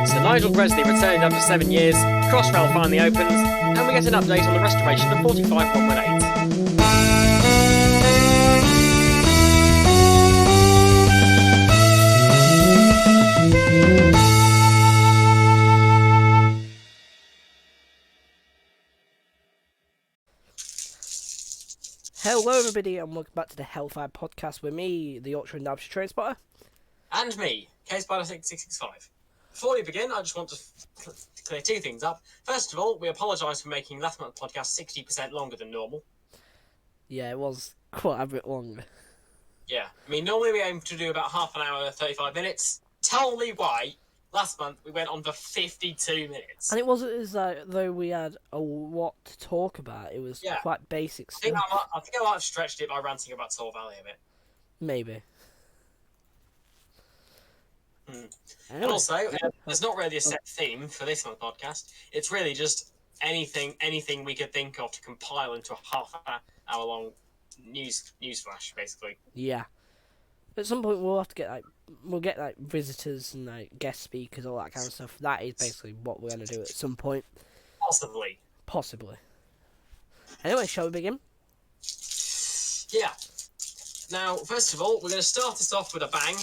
So Nigel GRESLEY returned after 7 years, Crossrail finally opens, and we get an update on the restoration of 45118. Hello everybody and welcome back to the Hellfire podcast with me, the Yorkshire and Derbyshire Train Spotter. And me, KSpider6665. Before we begin, I just want to clear two things up. First of all, we apologise for making last month's podcast 60% longer than normal. Yeah, it was quite a bit longer. Yeah, I mean, normally we aim to do about half an hour, 35 minutes. Tell me why last month we went on for 52 minutes. And it wasn't as though we had a lot to talk about, it was quite basic stuff. I think I might have stretched it by ranting about Tor Valley a bit. Maybe. Anyway. And also, there's not really a set theme for this month's podcast. It's really just anything we could think of to compile into a half-hour long news flash, basically. Yeah. At some point we'll have to get visitors and guest speakers, all that kind of stuff. That is basically what we're gonna do at some point. Possibly. Anyway, shall we begin? Yeah. Now, first of all, we're going to start this off with a bang,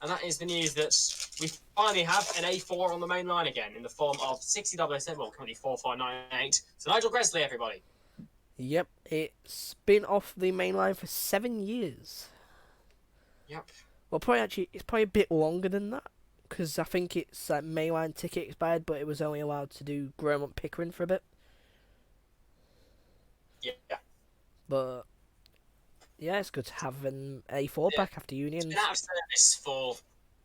and that is the news that we finally have an A4 on the main line again, in the form of 60W7, well, currently 4598. So Nigel GRESLEY, everybody. Yep, it's been off the main line for 7 years. Yep. Well, it's probably a bit longer than that, because I think its mainline ticket expired, but it was only allowed to do Gromont Pickering for a bit. Yeah. But yeah, it's good to have an A4 back after Unions. It's been out of service for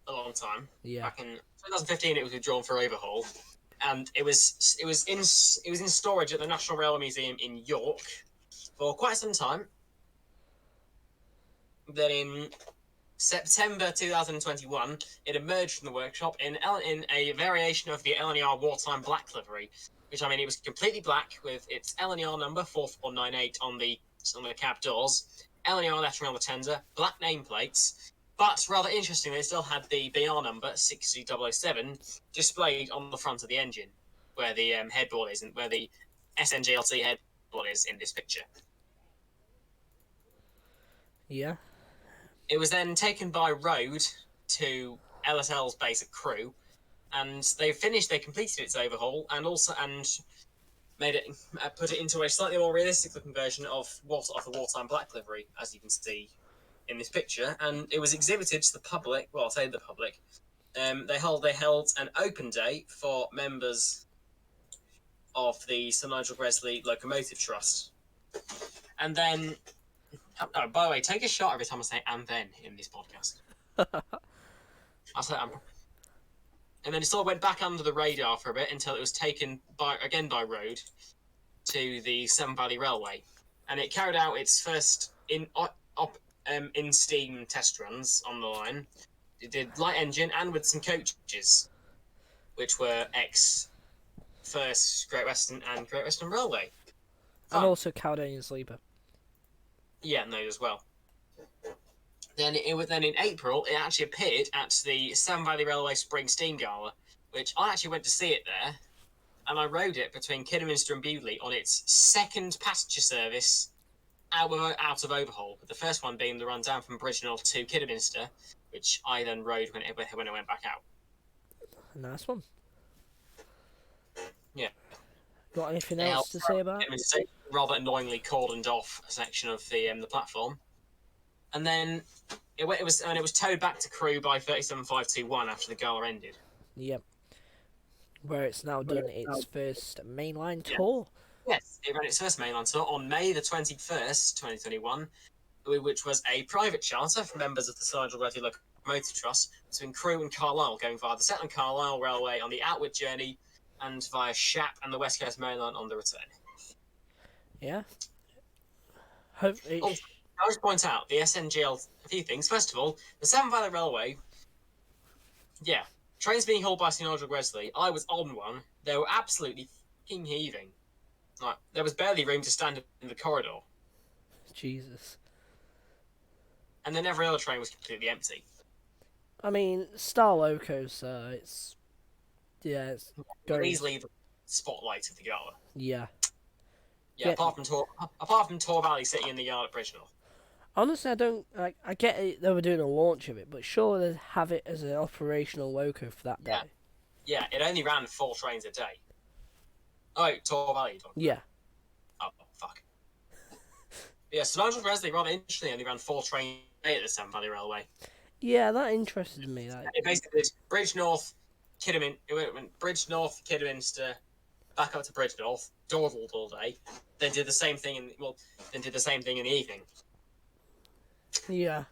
a long time. Yeah. Back in 2015, it was withdrawn for overhaul, and it was in storage at the National Railway Museum in York for quite some time. Then in September 2021, it emerged from the workshop in a variation of the LNER wartime black livery, which, I mean, it was completely black with its LNER number 4498 on the cab doors, LNER lettering on the tender, black nameplates, but rather interestingly, it still had the BR number 6007 displayed on the front of the engine, where the headboard is, and where the SNGLT headboard is in this picture. Yeah. It was then taken by road to LSL's base at Crewe, and they completed its overhaul, and made it put it into a slightly more realistic looking version of the wartime black livery, as you can see in this picture. And it was exhibited to the public. Well, I'll say the public. They held an open day for members of the Sir Nigel GRESLEY Locomotive Trust, and then. Oh, by the way, take a shot every time I say "and then" in this podcast. I'll say and then it sort of went back under the radar for a bit until it was taken by road to the Severn Valley Railway, and it carried out its first in steam test runs on the line. It did light engine and with some coaches, which were ex-First Great Western and Great Western Railway, and also Caledonian Sleeper. Yeah, no, as well. Then in April, it actually appeared at the Severn Valley Railway Spring Steam Gala, which I actually went to see it there, and I rode it between Kidderminster and Bewdley on its second passenger service out of overhaul, with the first one being the run down from Bridgenell to Kidderminster, which I then rode when it went back out. Nice one. Yeah. Got anything else to say about it? Rather annoyingly cordoned off a section of the platform, and then it was towed back to Crewe by 37521 after the gala ended. Yep. Where it's now done its first mainline tour. Yes, it ran its first mainline tour on May the 21st, 2021, which was a private charter for members of the Sir Nigel GRESLEY Locomotive Trust between Crewe and Carlisle, going via the Settle and Carlisle Railway on the outward journey and via Shap and the West Coast Main Line on the return. Yeah. I'll just point out the SNGL, a few things. First of all, the Severn Valley Railway, trains being hauled by Sir Nigel GRESLEY. I was on one. They were absolutely fucking heaving. Like, there was barely room to stand in the corridor. Jesus. And then every other train was completely empty. I mean, Star Locos, it's Yeah, it's easily the spotlight of the Gala. Yeah. Yeah, apart from Tor Valley sitting in the yard at Bridgenorth. Honestly, I don't. I get it. They were doing a launch of it, but sure, they'd have it as an operational loco for that day. Yeah, it only ran 4 trains a day. Oh, Tor Valley. Yeah. Oh fuck. Yeah, so Nigel GRESLEY rather interestingly only ran 4 trains a day at the Severn Valley Railway. Yeah, that interested me. It basically did Bridgenorth, Kidderminster. It went Bridgenorth, Kidderminster, back up to Bridgenorth, dawdled all day. Then did the same thing in the evening. Yeah.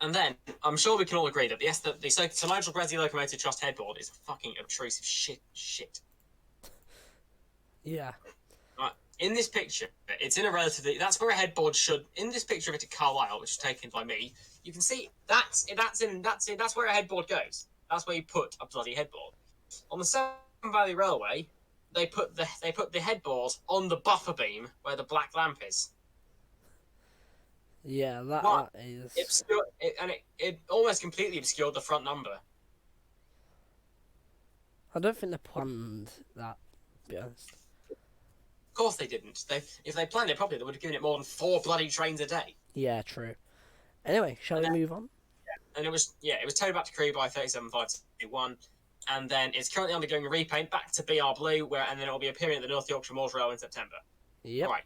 And then I'm sure we can all agree that the Sir Nigel GRESLEY Locomotive Trust headboard is a fucking obtrusive shit. Yeah. Right. In this picture, it's in a relatively. That's where a headboard should. In this picture of it at Carlisle, which was taken by me, you can see that's where a headboard goes. That's where you put a bloody headboard. On the Severn Valley Railway, they put the headboard on the buffer beam where the black lamp is. Yeah, that is. It almost completely obscured the front number. I don't think they planned that, to be honest. Of course they didn't. If they planned it properly, they would have given it more than 4 bloody trains a day. Yeah, true. Anyway, shall we move on? Yeah, and it was towed back to crew by 37.521, and then it's currently undergoing a repaint back to BR Blue, and then it will be appearing at the North Yorkshire Moors Rail in September. Yep. Right.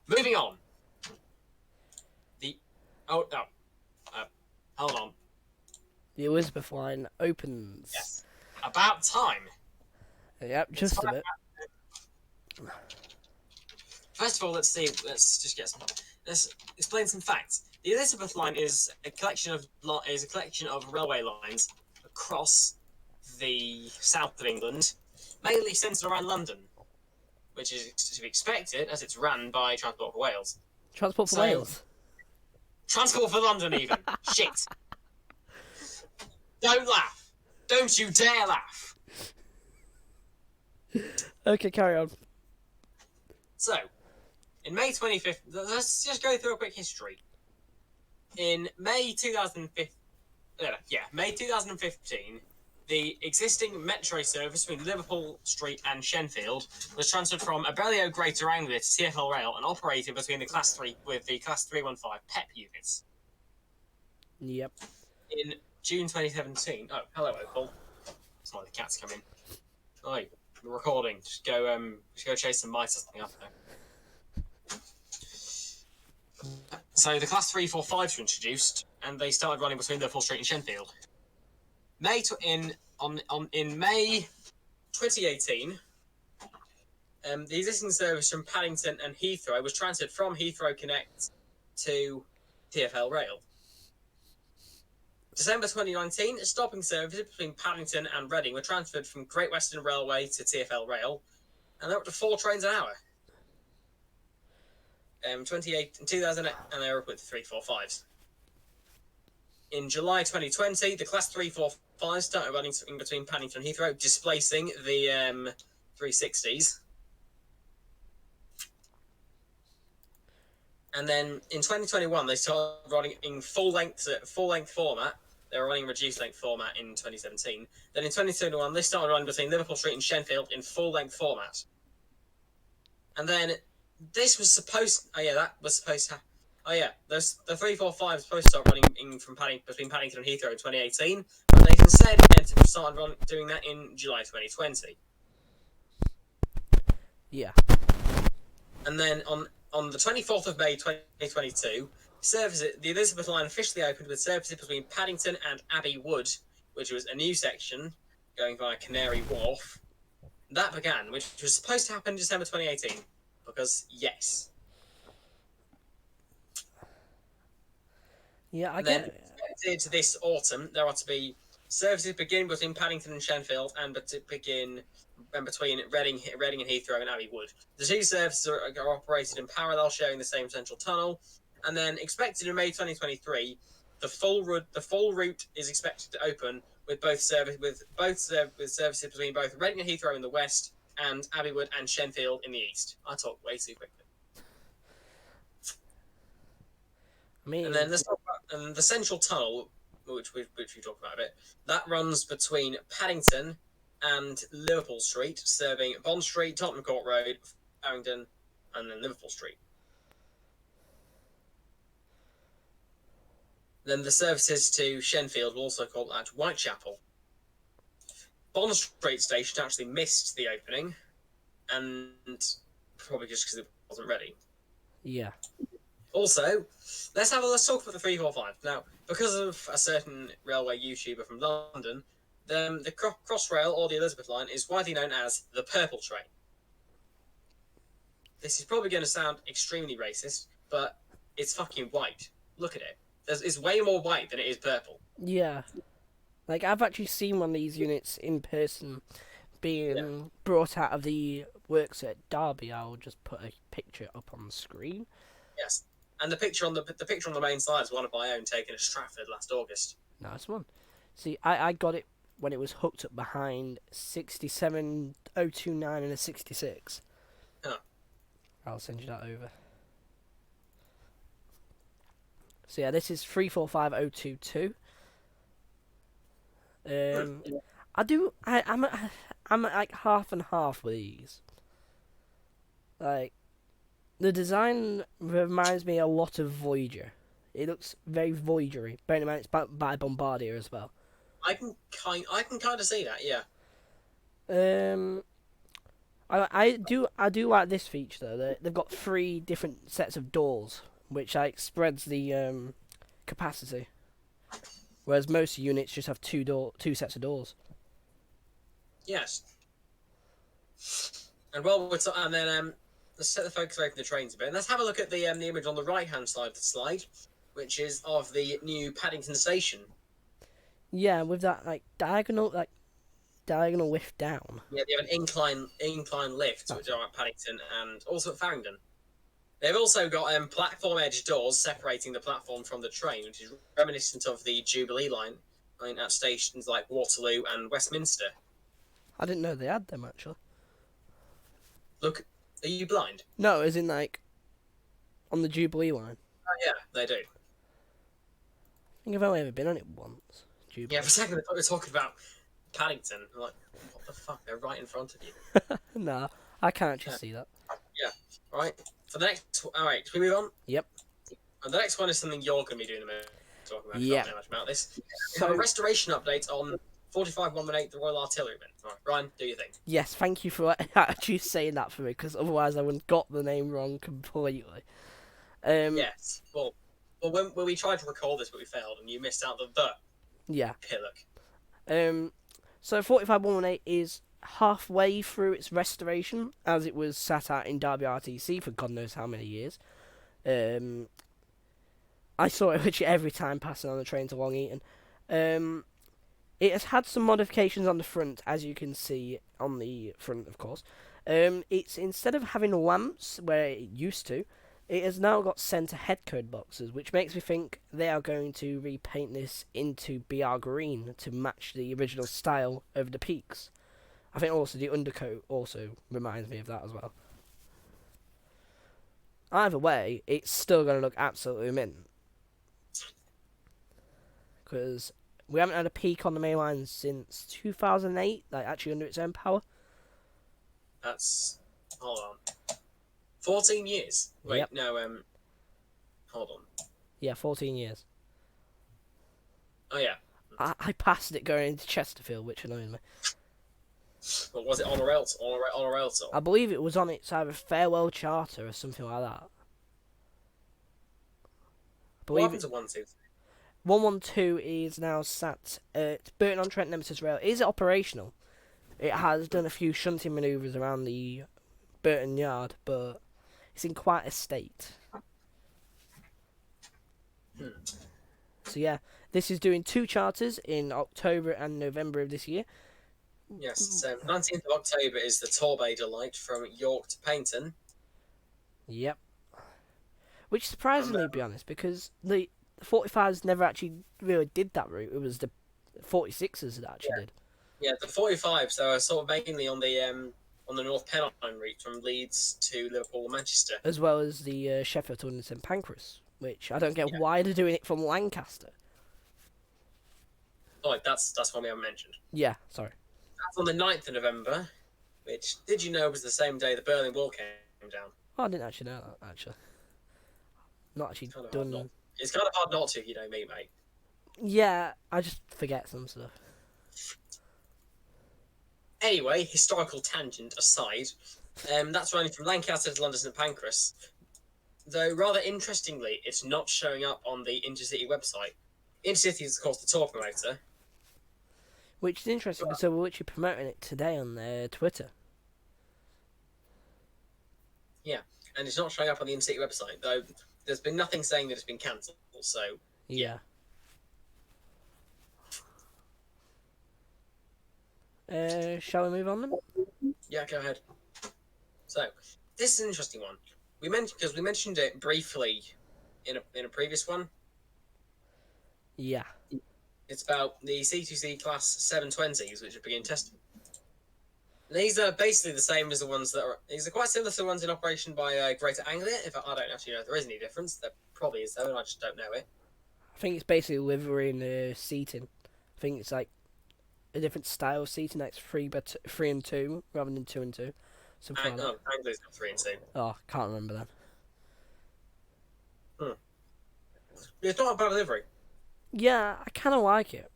Moving on. Hold on. The Elizabeth line opens. Yes. About time. Yep, just a bit. First of all, let's explain some facts. The Elizabeth line is a collection of railway lines across the south of England, mainly centred around London, which is to be expected as it's run by Transport for Wales. Transport for Wales. Transport for London, even. Shit. Don't laugh. Don't you dare laugh. Okay, carry on. So, in May 2015, let's just go through a quick history. In May 2015, the existing metro service between Liverpool Street and Shenfield was transferred from Abellio Greater Anglia to TfL Rail and operated between the Class 3 with the Class 315 PEP units. Yep. In June 2017, oh, hello, Opal. It's like the cat's come in. Oi, we're recording. Just go chase some mice or something up there. So the Class 345s were introduced, and they started running between Liverpool Street and Shenfield. In May 2018, the existing service from Paddington and Heathrow was transferred from Heathrow Connect to TfL Rail. December 2019, stopping services between Paddington and Reading were transferred from Great Western Railway to TfL Rail, and they're up to 4 trains an hour. 2008, and they were up with 345s. In July 2020, the Class 345s started running in between Paddington and Heathrow, displacing the 360s. And then in 2021, they started running in full length format. They were running reduced length format in 2017. Then in 2021, they started running between Liverpool Street and Shenfield in full length format. And then this was supposed. The 345 was supposed to start running between Paddington and Heathrow in 2018, but they instead started doing that in July 2020. Yeah. And then on the 24th of May 2022, the Elizabeth line officially opened with services between Paddington and Abbey Wood, which was a new section going via Canary Wharf. That began, which was supposed to happen in December 2018, because yes. Yeah, I get it. Expected this autumn, there are to be services begin between Paddington and Shenfield and between Reading and Heathrow and Abbey Wood. The 2 services are operated in parallel, sharing the same central tunnel. And then expected in May 2023, the full route is expected to open with services between both Reading and Heathrow in the west and Abbey Wood and Shenfield in the east. I talk way too quickly. And then the central tunnel which we talked about a bit, that runs between Paddington and Liverpool Street, serving Bond Street, Tottenham Court Road, Farringdon, and then Liverpool Street. Then the services to Shenfield will also call that Whitechapel. Bond Street station actually missed the opening, and probably just because it wasn't ready. Yeah. Also, let's talk about the 345. Now, because of a certain railway YouTuber from London, the Crossrail or the Elizabeth line is widely known as the Purple Train. This is probably going to sound extremely racist, but it's fucking white. Look at it. It's way more white than it is purple. Yeah. Like, I've actually seen one of these units in person being brought out of the works at Derby. I'll just put a picture up on the screen. Yes. And the picture on the main slide is one of my own taken at Stratford last August. Nice one. See, I got it when it was hooked up behind 67029 and a 66. Huh. I'll send you that over. So yeah, this is 345022. I'm like half and half with these. Like, the design reminds me a lot of Voyager. It looks very Voyagery. Bearing in mind it's by Bombardier as well. I can kind of see that, yeah. I do like this feature though. They've got 3 different sets of doors, which like spreads the capacity. Whereas most units just have 2 sets of doors. Yes. And then let's set the focus away from the trains a bit. And let's have a look at the image on the right-hand side of the slide, which is of the new Paddington station. Yeah, with that diagonal lift down. Yeah, they have an incline lift, which are at Paddington and also at Farringdon. They've also got platform edge doors separating the platform from the train, which is reminiscent of the Jubilee line at stations like Waterloo and Westminster. I didn't know they had them actually. Look, are you blind? No, as in like on the Jubilee line. Oh yeah, they do. I think I've only ever been on it once. Jubilee. Yeah, for a second I thought we were talking about Paddington. I'm like, what the fuck? They're right in front of you. Nah, I can't actually see that. Yeah. Right. For the next, all right. Can we move on? Yep. And the next one is something you're going to be doing a minute. Talking about. Yeah. Not much about this. We have a restoration update on 45118, the Royal Artillery event. All right, Brian, do your thing. Yes, thank you for actually saying that for me, because otherwise I would have got the name wrong completely. Yes. Well, when we tried to recall this, but we failed, and you missed out the yeah pillock. So 45118 is halfway through its restoration, as it was sat out in Derby RTC for God knows how many years. I saw it literally every time passing on the train to Long Eaton. It has had some modifications on the front, as you can see on the front, of course. It's instead of having lamps where it used to, it has now got centre headcode boxes, which makes me think they are going to repaint this into BR green to match the original style over the peaks. I think also the undercoat also reminds me of that as well. Either way, it's still going to look absolutely mint. Because we haven't had a peak on the main line since 2008, like actually under its own power. That's... Hold on. 14 years? Wait, yep. No, hold on. Yeah, 14 years. Oh, yeah. I passed it going into Chesterfield, which annoyed me. What was it, on a rail tour? I believe it was on its either farewell charter or something like that. What happened to 112? 112 is now sat at Burton-on-Trent Nemesis Rail. It is operational. It has done a few shunting manoeuvres around the Burton Yard, but it's in quite a state. So yeah, this is doing 2 charters in October and November of this year. Yes, so 19th of October is the Torbay Delight from York to Paignton. Yep. Which surprised me, to be honest, because the 45s never actually really did that route. It was the 46s that actually did. Yeah, the 45s are sort of mainly on the North Pennine route from Leeds to Liverpool and Manchester. As well as the Sheffield to St Pancras, which I don't get why they're doing it from Lancaster. Oh, that's one we haven't mentioned. Yeah, sorry. That's on the 9th of November, which, did you know, was the same day the Berlin Wall came down? Oh, I didn't actually know that, actually. Not actually Kind of hard not. done... It's kind of hard not to, if you know me, mate. Yeah, I just forget some stuff. Anyway, historical tangent aside, that's running from Lancaster to London St Pancras. Though, rather interestingly, it's not showing up on the Intercity website. Intercity is, of course, the tour promoter. Which is interesting, because they were literally promoting it today on their Twitter. Yeah, and it's not showing up on the Intercity website, though there's been nothing saying that it's been cancelled, so... Yeah. Shall we move on then? Yeah, go ahead. So, this is an interesting one. We mentioned it briefly in a previous one. Yeah. It's about the C2C class 720s, which are beginning testing. These are basically the same as the ones that are... These are quite similar to the ones in operation by Greater Anglia. In fact, I don't actually know if there is any difference. There probably is, though, and I just don't know it. I think it's basically livery and seating. I think it's like a different style of seating. Like it's 3 and 2 rather than 2 and 2. Something like that. Anglia's got 3 and 2. Oh, can't remember that. It's not a bad livery. Yeah, I kind of like it.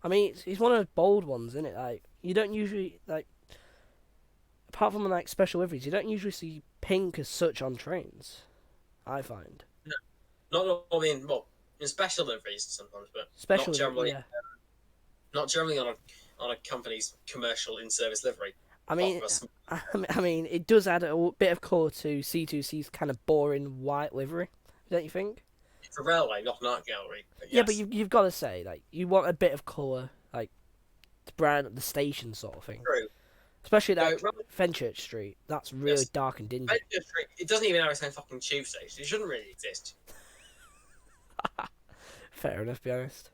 I mean, it's one of those bold ones, isn't it? Like, you don't usually, like, apart from, like, special liveries, you don't usually see pink as such on trains, I find. No, not, I mean, well, in special liveries sometimes, but Special not generally, yeah. Not generally on a company's commercial in-service livery. I mean, it does add a bit of colour to C2C's kind of boring white livery, don't you think? It's a railway, not an art gallery. But yes. Yeah, but you've got to say, like, you want a bit of colour, like, to brighten up the station sort of thing. True. Especially that Fenchurch Street. That's really dark and dingy. Fenchurch Street, it doesn't even have its own fucking tube station. It shouldn't really exist. Fair enough, to be honest.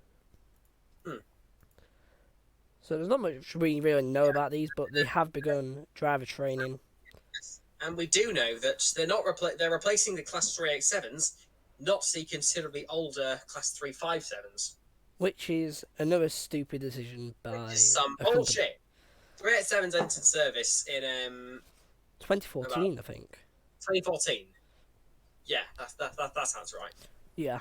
So there's not much we really know about these, but they have begun driver training. And we do know that they're replacing the Class 387s, not the considerably older Class 357s. Which is another stupid decision by some bullshit. 387s entered service in 2014, I think. 2014. Yeah, that sounds right. Yeah.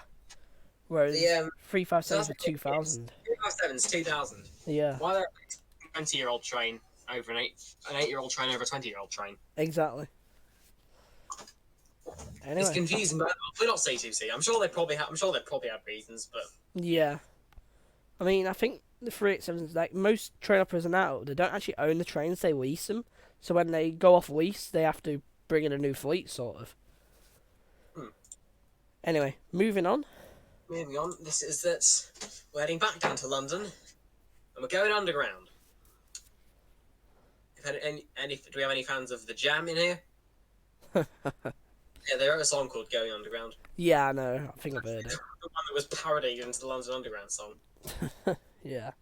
Whereas the 357s were 2000. 357s 2000. Yeah. Why are they a 20-year-old train over an 8-year-old train over a 20-year-old train? Exactly. Anyway. It's confusing, but we're not C2C. I'm sure they probably have reasons, but yeah. I mean, I think the 387s, like most train operators now, they don't actually own the trains; they lease them. So when they go off lease, they have to bring in a new fleet, sort of. Anyway, moving on. This is that we're heading back down to London, and we're going underground. Do we have any fans of the Jam in here? Yeah, they wrote a song called "Going Underground." Yeah, I know. I think I've heard it. The one that was parodied into the London Underground song. Yeah.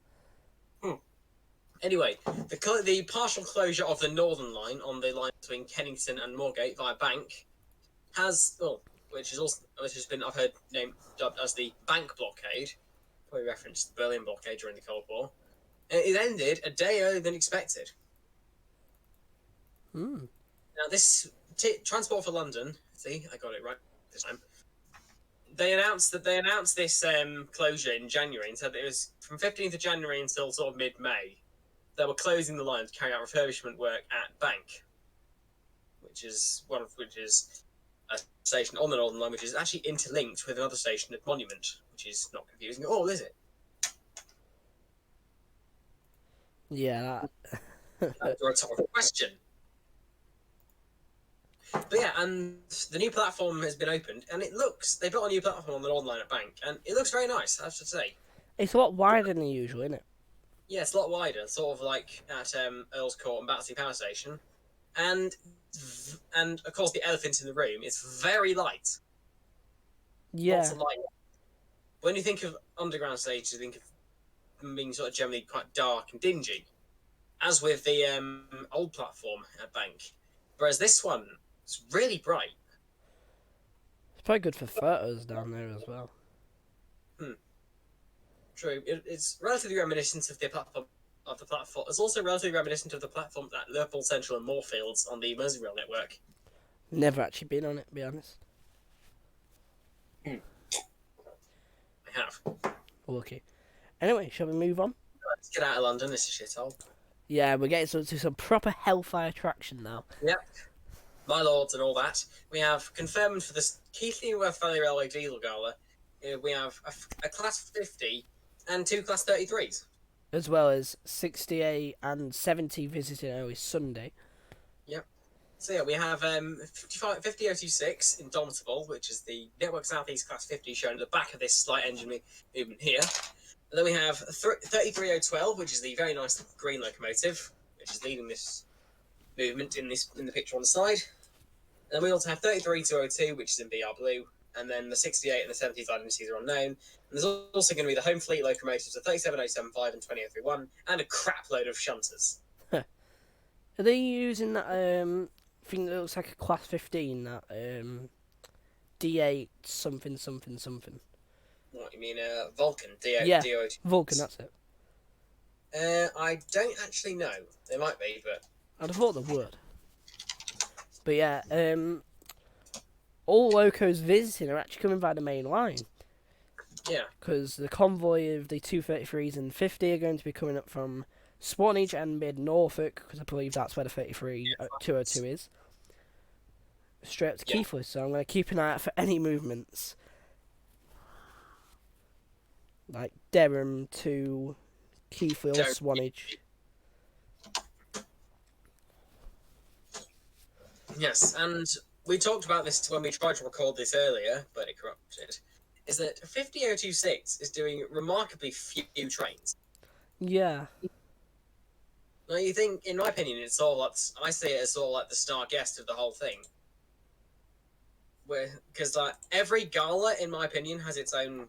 Anyway, the partial closure of the Northern Line on the line between Kennington and Moorgate via Bank which has been I've heard dubbed as the Bank Blockade. Probably referenced the Berlin Blockade during the Cold War. It ended a day earlier than expected. Now this Transport for London. See, I got it right this time. They announced this closure in January and said that it was from 15th of January until sort of mid-May. They were closing the line to carry out refurbishment work at Bank, which is a station on the Northern Line, which is actually interlinked with another station at Monument, which is not confusing at all, is it? Yeah. That's a rhetorical question. But yeah, and the new platform has been opened, and they built a new platform on the Northern Line at Bank, and it looks very nice, I have to say. It's a lot wider than usual, isn't it? Yeah, it's a lot wider, sort of like at Earl's Court and Battersea Power Station. And of course, the elephant in the room is very light. Yeah. Lots of light. When you think of underground stages, you think of them being sort of generally quite dark and dingy, as with the old platform at Bank. Whereas this one is really bright. It's probably good for photos down there as well. True. It's relatively reminiscent of the platform. It's also relatively reminiscent of the platform at Liverpool Central and Moorfields on the Merseyrail network. Never actually been on it, to be honest. I have. Okay. Anyway, shall we move on? Let's get out of London. This is shithole. Yeah, we're getting to some proper Hellfire traction now. Yep. My lords and all that. We have confirmed for the Keighley-Worth Valley Railway Diesel Gala. We have a Class 50 and 2 Class 33s. As well as 68 and 70 visiting only Sunday. Yep. So yeah, we have 50026 Indomitable, which is the Network Southeast Class 50 shown at the back of this slight engine movement here. And then we have 33012, which is the very nice green locomotive, which is leading this movement in the picture on the side. And then we also have 33202, which is in BR blue, and then the 68 and the 70s identities are unknown. And there's also going to be the home fleet locomotives of 37075 and 20031, and a crap load of shunters. Are they using that thing that looks like a Class 15, that D8 something something something? What, you mean Vulcan? D8, yeah, D08. Vulcan, that's it. I don't actually know. They might be, but... I'd have thought they would. But yeah, all locos visiting are actually coming by the main line. Yeah. Because the convoy of the 233s and 50 are going to be coming up from Swanage and Mid-Norfolk, because I believe that's where the 202 is. Straight up to Keighley, so I'm going to keep an eye out for any movements. Like Derham to Keighley or Swanage. Yes, and we talked about this when we tried to record this earlier, but it corrupted. Is that 50026 is doing remarkably few trains. Yeah. Now, you think, in my opinion, it's all like, I see it as all like the star guest of the whole thing. Because like every gala, in my opinion, has its own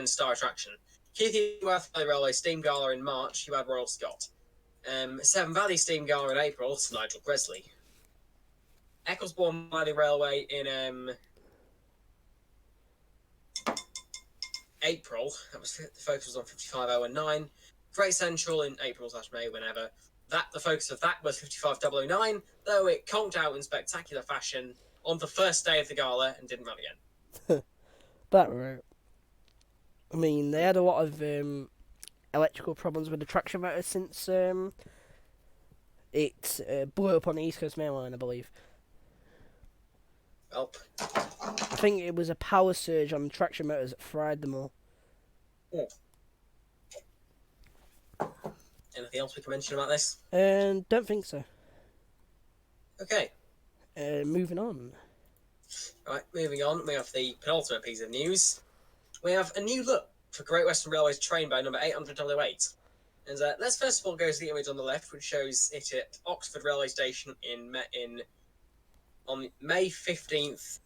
star attraction. Keighley-Worth Valley Railway Steam Gala in March, you had Royal Scot. Severn Valley Steam Gala in April, it's Nigel GRESLEY. Ecclesbourne Valley Railway in April, that was the focus was on 55009. Great Central in April/May, whenever. The focus of that was 55009, though it conked out in spectacular fashion on the first day of the gala and didn't run again. That right. I mean, they had a lot of electrical problems with the traction motor since it blew up on the East Coast Main Line, I believe. Well, I think it was a power surge on the traction motors that fried them all. Yeah. Anything else we can mention about this? Don't think so. Okay. Moving on. Right, moving on. We have the penultimate piece of news. We have a new look for Great Western Railway's TRAINBOW number 808. And let's first of all go to the image on the left, which shows it at Oxford Railway Station on May 15th,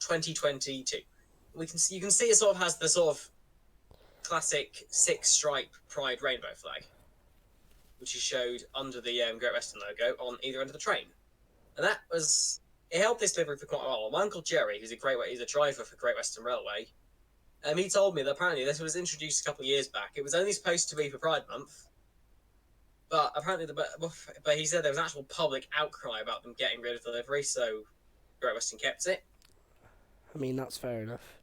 2022. You can see it sort of has the sort of classic six-stripe Pride rainbow flag, which is showed under the Great Western logo on either end of the train. And it held this delivery for quite a while. My uncle Jerry, who's a driver for Great Western Railway, he told me that apparently this was introduced a couple of years back. It was only supposed to be for Pride Month, but apparently, but he said there was actual public outcry about them getting rid of delivery, so Great Western kept it. I mean, that's fair enough.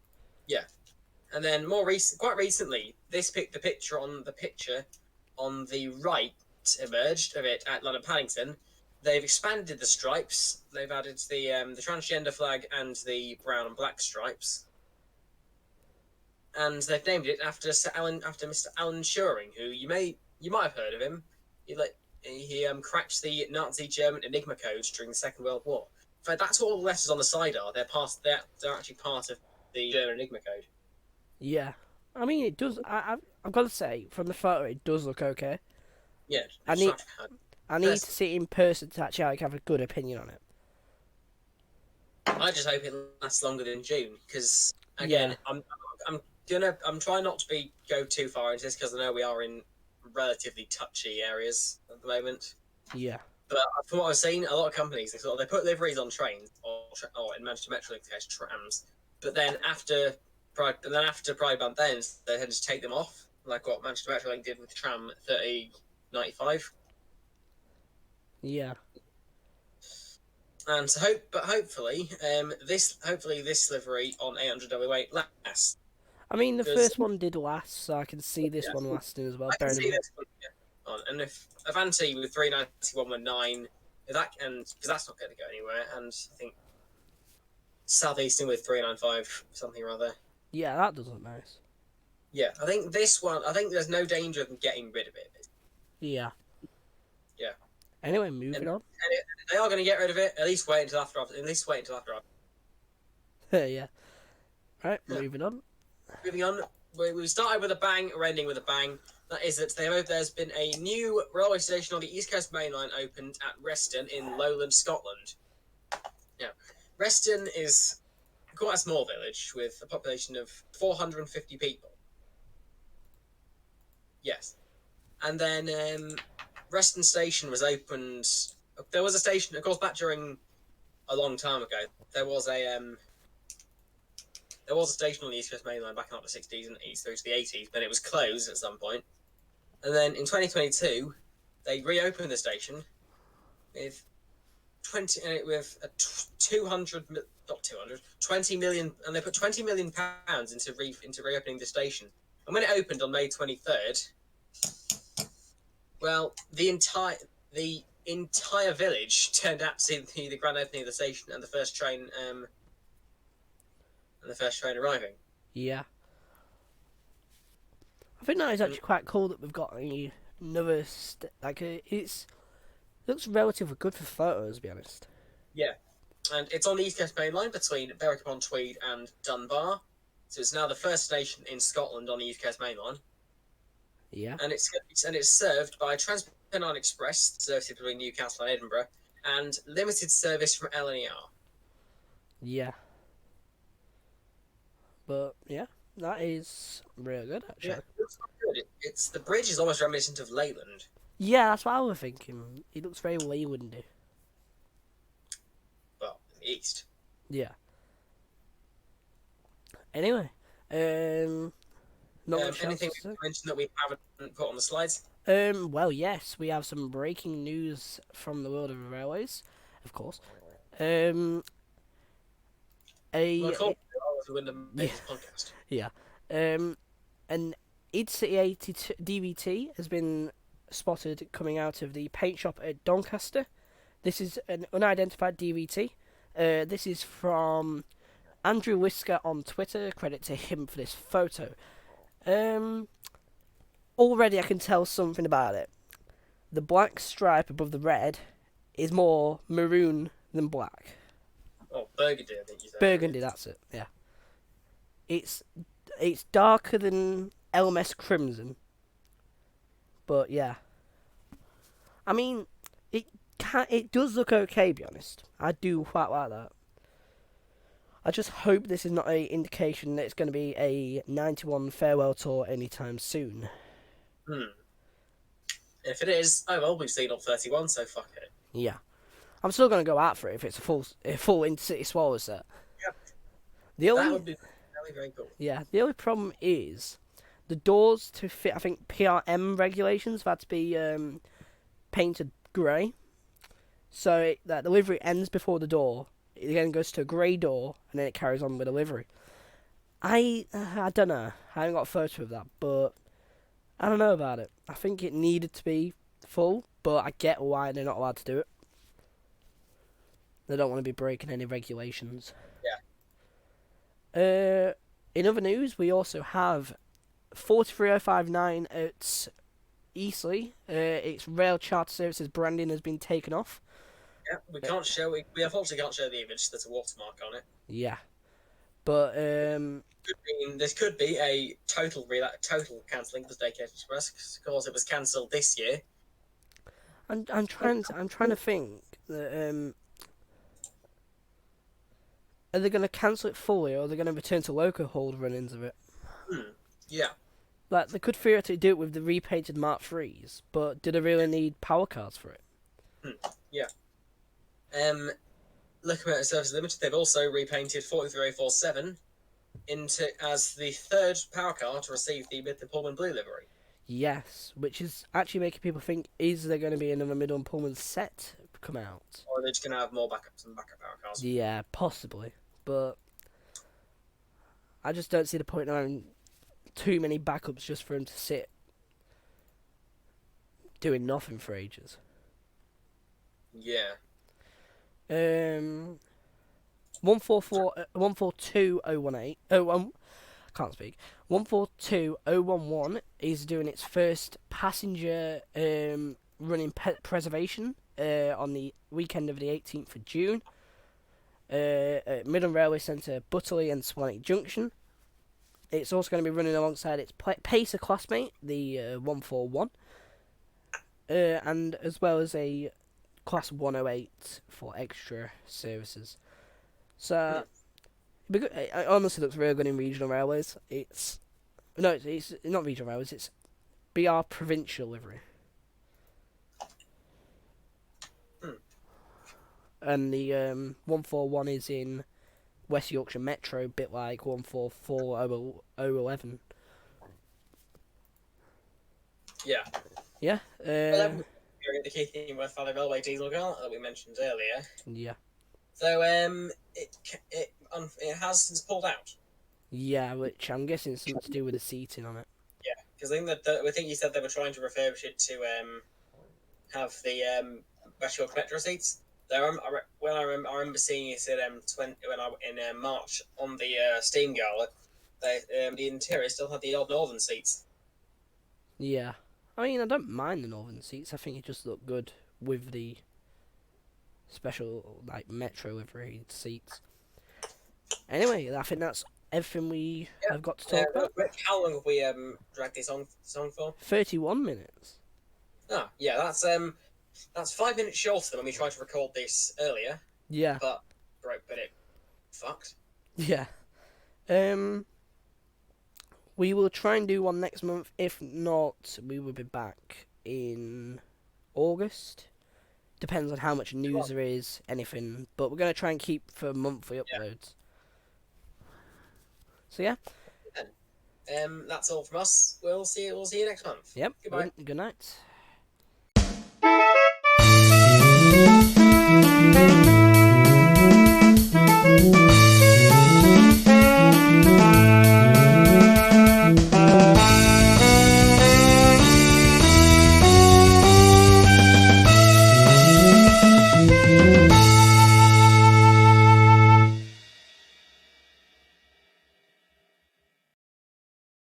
Yeah, and then quite recently, the picture on the right emerged of it at London Paddington. They've expanded the stripes. They've added the transgender flag and the brown and black stripes. And they've named it after Mr. Alan Turing, who you might have heard of him. He cracked the Nazi German Enigma codes during the Second World War. In fact, that's what all the letters on the side are. They're actually part of the German Enigma code. Yeah, I mean it does. I've got to say, from the photo, it does look okay. Yeah, I need to see it in person to actually have a good opinion on it. I just hope it lasts longer than June, because again, yeah. I'm trying not to go too far into this because I know we are in relatively touchy areas at the moment. Yeah. But from what I've seen, a lot of companies they put liveries on trains or in Manchester Metrolink case trams, but then after and then after Pride Month ends, they had to take them off, like what Manchester Metrolink did with the tram 3095. Yeah. And hopefully this livery on 800 WA lasts. I mean, the first one did last, so I can see this one lasting as well. I can see this one. Yeah. And if Avanti with 391.9, because that's not going to go anywhere, and I think Southeastern with 395 something or other. Yeah, that does look nice. Yeah, I think this one. I think there's no danger of them getting rid of it. Yeah. Yeah. Anyway, moving on. They are going to get rid of it. At least wait until after. Yeah. Right, moving on. Moving on. We started with a bang. We're ending with a bang. That is that there's been a new railway station on the East Coast Main Line opened at Reston in Lowland, Scotland. Now, Reston is quite a small village with a population of 450 people. Yes. And then Reston Station was opened. There was a station, of course, back during a long time ago. There was a station on the East Coast Main Line back in the 60s and through to the 80s, but it was closed at some point. And then in 2022, they reopened the station with 20 million, and they put 20 million pounds into reopening the station. And when it opened on May 23rd, well, the entire village turned out to see the grand opening of the station and the first train arriving. Yeah. I think that is actually quite cool that we've got another it looks relatively good for photos, to be honest. Yeah, and it's on the East Coast Main Line between Berwick-upon-Tweed and Dunbar, so it's now the first station in Scotland on the East Coast Main Line. Yeah, and it's served by Transpennine Express, service between Newcastle and Edinburgh, and limited service from LNER. Yeah. But yeah, that is really good actually. Yeah, it looks quite good. The bridge is almost reminiscent of Leyland. Yeah, that's what I was thinking. It looks very Leylandy. Well, in the east. Yeah. Anyway, not much anything else to say. mention that we haven't put on the slides? Well, yes, we have some breaking news from the world of railways, of course. Podcast. Yeah. An City 82 DVT has been spotted coming out of the paint shop at Doncaster. This is an unidentified DVT. This is from Andrew Whisker on Twitter. Credit to him for this photo. Already I can tell something about it. The black stripe above the red is more maroon than black. Oh, burgundy, I think you said. Burgundy, that's it, yeah. It's darker than LMS Crimson. But yeah. I mean, it does look okay, to be honest. I do quite like that. I just hope this is not an indication that it's going to be a 91 farewell tour anytime soon. If it is, we've seen up 31, so fuck it. Yeah. I'm still going to go out for it if it's a full intercity swallow set. Yeah. That would be very, very cool. Yeah. The only problem is the doors to fit, I think, PRM regulations have had to be painted grey. So that the livery ends before the door. It then goes to a grey door, and then it carries on with a livery. I don't know. I haven't got a photo of that, but I don't know about it. I think it needed to be full, but I get why they're not allowed to do it. They don't want to be breaking any regulations. Yeah. In other news, we also have 43059 at Eastleigh. Its rail charter services branding has been taken off. Yeah, we can't show. We unfortunately can't show the image. There's a watermark on it. Yeah, but this could be a total cancelling for Staycation Express because it was cancelled this year. I'm trying to think that are they going to cancel it fully, or are they going to return to local hold run-ins of it? Yeah. Like, they could theoretically do it with the repainted Mark IIIs, but do they really need power cards for it? Yeah. Locomotive Services Limited, they've also repainted 43047 as the third power car to receive the Midland Pullman Blue livery. Yes, which is actually making people think: is there going to be another Midland Pullman set come out? Or are they just going to have more backups and backup power cars? Yeah, possibly, but I just don't see the point in having too many backups just for him to sit doing nothing for ages. Yeah. 142.018. I can't speak. 142.011 is doing its first passenger running preservation on the weekend of the 18th of June. At Midland Railway Centre, Butterley and Swanwick Junction. It's also going to be running alongside its Pacer classmate, the 141, and as well as a Class 108 for extra services. So, it honestly looks really good in regional railways. It's not regional railways, it's BR provincial livery. And the 141 is in West Yorkshire Metro, a bit like 144.011. Yeah. Yeah. The Keithley-Worth Valley Railway diesel GALA that we mentioned earlier. Yeah. So it has since pulled out. Yeah, which I'm guessing is something to do with the seating on it. Yeah, because I think you said they were trying to refurbish it to have the West Yorkshire Metro seats. I remember seeing it in March on the Steam GALA. The interior still had the old northern seats. Yeah, I mean, I don't mind the northern seats. I think it just looked good with the special Metro livery seats. Anyway, I think that's everything we have got to talk about. How long have we dragged this on for? 31 minutes. Oh, yeah, that's 5 minutes shorter than when we tried to record this earlier. Yeah. But it fucked. Yeah. We will try and do one next month. If not, we will be back in August. Depends on how much news there is, anything. But we're going to try and keep for monthly uploads. So, yeah. That's all from us. We'll see you next month. Yep. Goodbye. Good night.